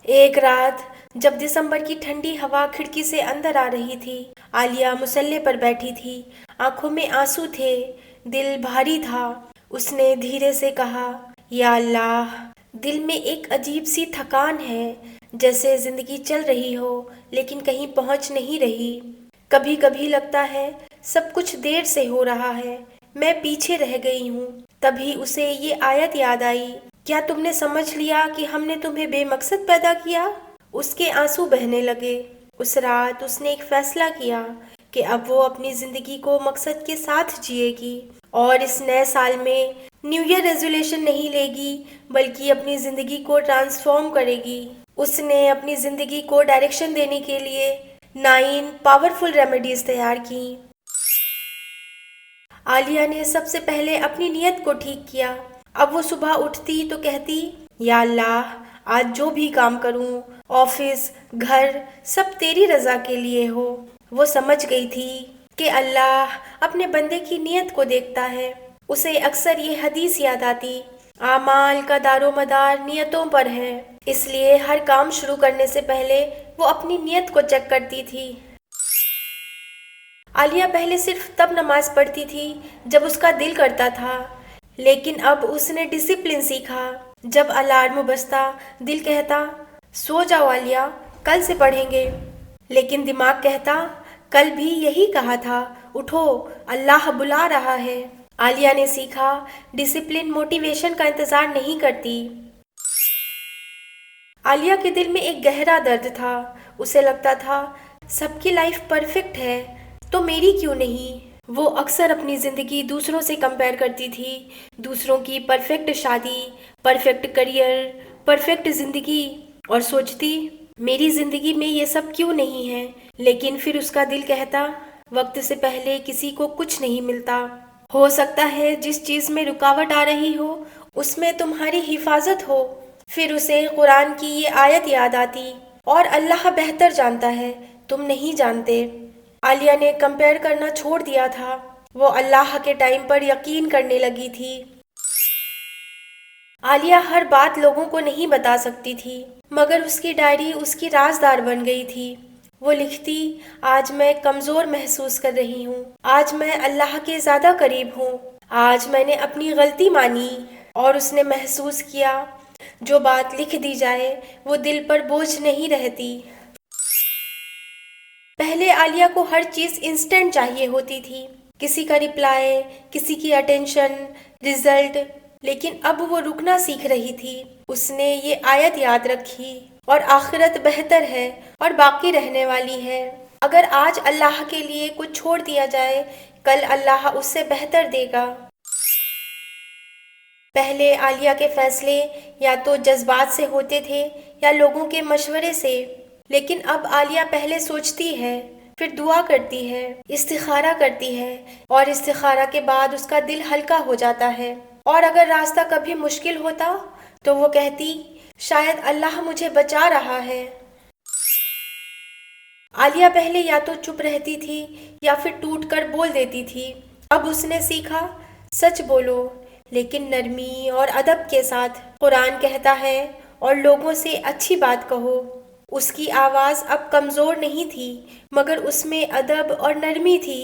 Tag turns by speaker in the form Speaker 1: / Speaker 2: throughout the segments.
Speaker 1: ایک رات جب دسمبر کی ٹھنڈی ہوا کھڑکی سے اندر آ رہی تھی، عالیہ مصلے پر بیٹھی تھی، آنکھوں میں آنسو تھے، دل بھاری تھا۔ اس نے دھیرے سے کہا، یا اللہ! دل میں ایک عجیب سی تھکان ہے، جیسے زندگی چل رہی ہو لیکن کہیں پہنچ نہیں رہی۔ کبھی کبھی لگتا ہے سب کچھ دیر سے ہو رہا ہے، میں پیچھے رہ گئی ہوں۔ تبھی اسے یہ آیت یاد آئی، کیا تم نے سمجھ لیا کہ ہم نے تمہیں بے مقصد پیدا کیا؟ اس کے آنسو بہنے لگے۔ اس رات اس نے ایک فیصلہ کیا کہ اب وہ اپنی زندگی کو مقصد کے ساتھ جیے گی، اور اس نئے سال میں نیو ایئر ریزولیشن نہیں لے گی بلکہ اپنی زندگی کو ٹرانسفارم کرے گی۔ اس نے اپنی زندگی کو ڈائریکشن دینے کے لیے 9 پاورفل ریمیڈیز تیار کیں۔ عالیہ نے سب سے پہلے اپنی نیت کو ٹھیک کیا۔ اب وہ صبح اٹھتی تو کہتی، یا اللہ! آج جو بھی کام کروں، آفس، گھر، سب تیری رضا کے لیے ہو۔ وہ سمجھ گئی تھی کہ اللہ اپنے بندے کی نیت کو دیکھتا ہے۔ اسے اکثر یہ حدیث یاد آتی، اعمال کا دار و مدار نیتوں پر ہے۔ اس لیے ہر کام شروع کرنے سے پہلے وہ اپنی نیت کو چیک کرتی تھی۔ عالیہ پہلے صرف تب نماز پڑھتی تھی جب اس کا دل کرتا تھا، لیکن اب اس نے ڈسپلن سیکھا۔ جب الارم بجتا، دل کہتا، سو جاؤ عالیہ، کل سے پڑھیں گے، لیکن دماغ کہتا، کل بھی یہی کہا تھا، اٹھو، اللہ بلا رہا ہے۔ عالیہ نے سیکھا، ڈسپلن موٹیویشن کا انتظار نہیں کرتی۔ عالیہ کے دل میں ایک گہرا درد تھا۔ اسے لگتا تھا سب کی لائف پرفیکٹ ہے تو میری کیوں نہیں؟ وہ اکثر اپنی زندگی دوسروں سے کمپیئر کرتی تھی، دوسروں کی پرفیکٹ شادی، پرفیکٹ کریئر، پرفیکٹ زندگی، اور سوچتی میری زندگی میں یہ سب کیوں نہیں ہے؟ لیکن پھر اس کا دل کہتا، وقت سے پہلے کسی کو کچھ نہیں ملتا۔ ہو سکتا ہے جس چیز میں رکاوٹ آ رہی ہو اس میں تمہاری حفاظت ہو۔ پھر اسے قرآن کی یہ آیت یاد آتی، اور اللہ بہتر جانتا ہے، تم نہیں جانتے۔ عالیہ نے کمپیئر کرنا چھوڑ دیا تھا۔ وہ اللہ کے ٹائم پر یقین کرنے لگی تھی۔ عالیہ ہر بات لوگوں کو نہیں بتا سکتی تھی، مگر اس کی ڈائری اس کی رازدار بن گئی تھی۔ وہ لکھتی، آج میں کمزور محسوس کر رہی ہوں، آج میں اللہ کے زیادہ قریب ہوں، آج میں نے اپنی غلطی مانی۔ اور اس نے محسوس کیا، جو بات لکھ دی جائے وہ دل پر بوجھ نہیں رہتی۔ پہلے عالیہ کو ہر چیز انسٹنٹ چاہیے ہوتی تھی، کسی کا رپلائی، کسی کی اٹینشن، رزلٹ، لیکن اب وہ رکنا سیکھ رہی تھی۔ اس نے یہ آیت یاد رکھی، اور آخرت بہتر ہے اور باقی رہنے والی ہے۔ اگر آج اللہ کے لیے کچھ چھوڑ دیا جائے، کل اللہ اس سے بہتر دے گا۔ پہلے عالیہ کے فیصلے یا تو جذبات سے ہوتے تھے یا لوگوں کے مشورے سے، لیکن اب عالیہ پہلے سوچتی ہے، پھر دعا کرتی ہے، استخارہ کرتی ہے، اور استخارہ کے بعد اس کا دل ہلکا ہو جاتا ہے۔ اور اگر راستہ کبھی مشکل ہوتا تو وہ کہتی، شاید اللہ مجھے بچا رہا ہے۔ عالیہ پہلے یا تو چپ رہتی تھی یا پھر ٹوٹ کر بول دیتی تھی۔ اب اس نے سیکھا، سچ بولو لیکن نرمی اور ادب کے ساتھ۔ قرآن کہتا ہے، اور لوگوں سے اچھی بات کہو۔ اس کی آواز اب کمزور نہیں تھی، مگر اس میں ادب اور نرمی تھی۔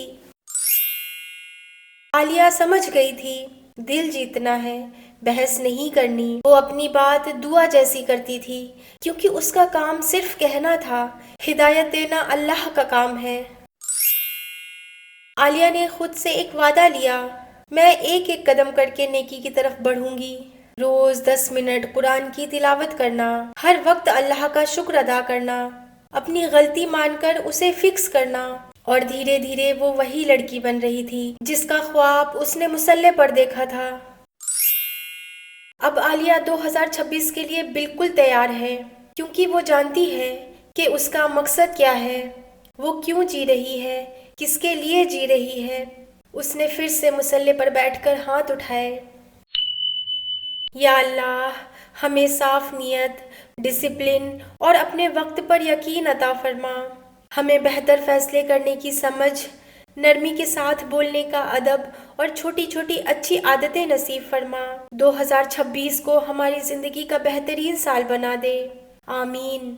Speaker 1: عالیہ سمجھ گئی تھی، دل جیتنا ہے، بحث نہیں کرنی۔ وہ اپنی بات دعا جیسی کرتی تھی، کیونکہ اس کا کام صرف کہنا تھا، ہدایت دینا اللہ کا کام ہے۔ عالیہ نے خود سے ایک وعدہ لیا، میں ایک ایک قدم کر کے نیکی کی طرف بڑھوں گی۔ روز 10 منٹ قرآن کی تلاوت کرنا، ہر وقت اللہ کا شکر ادا کرنا، اپنی غلطی مان کر اسے فکس کرنا، اور دھیرے دھیرے وہ وہی لڑکی بن رہی تھی جس کا خواب اس نے مصلے پر دیکھا تھا۔ اب عالیہ 2026 کے لیے بالکل تیار ہے، کیونکہ وہ جانتی ہے کہ اس کا مقصد کیا ہے، وہ کیوں جی رہی ہے، کس کے لیے جی رہی ہے۔ اس نے پھر سے مصلے پر بیٹھ کر ہاتھ اٹھائے، یا اللہ ہمیں صاف نیت، ڈسپلن اور اپنے وقت پر یقین عطا فرما۔ ہمیں بہتر فیصلے کرنے کی سمجھ، نرمی کے ساتھ بولنے کا ادب اور چھوٹی چھوٹی اچھی عادتیں نصیب فرما۔ 2026 کو ہماری زندگی کا بہترین سال بنا دے۔ آمین۔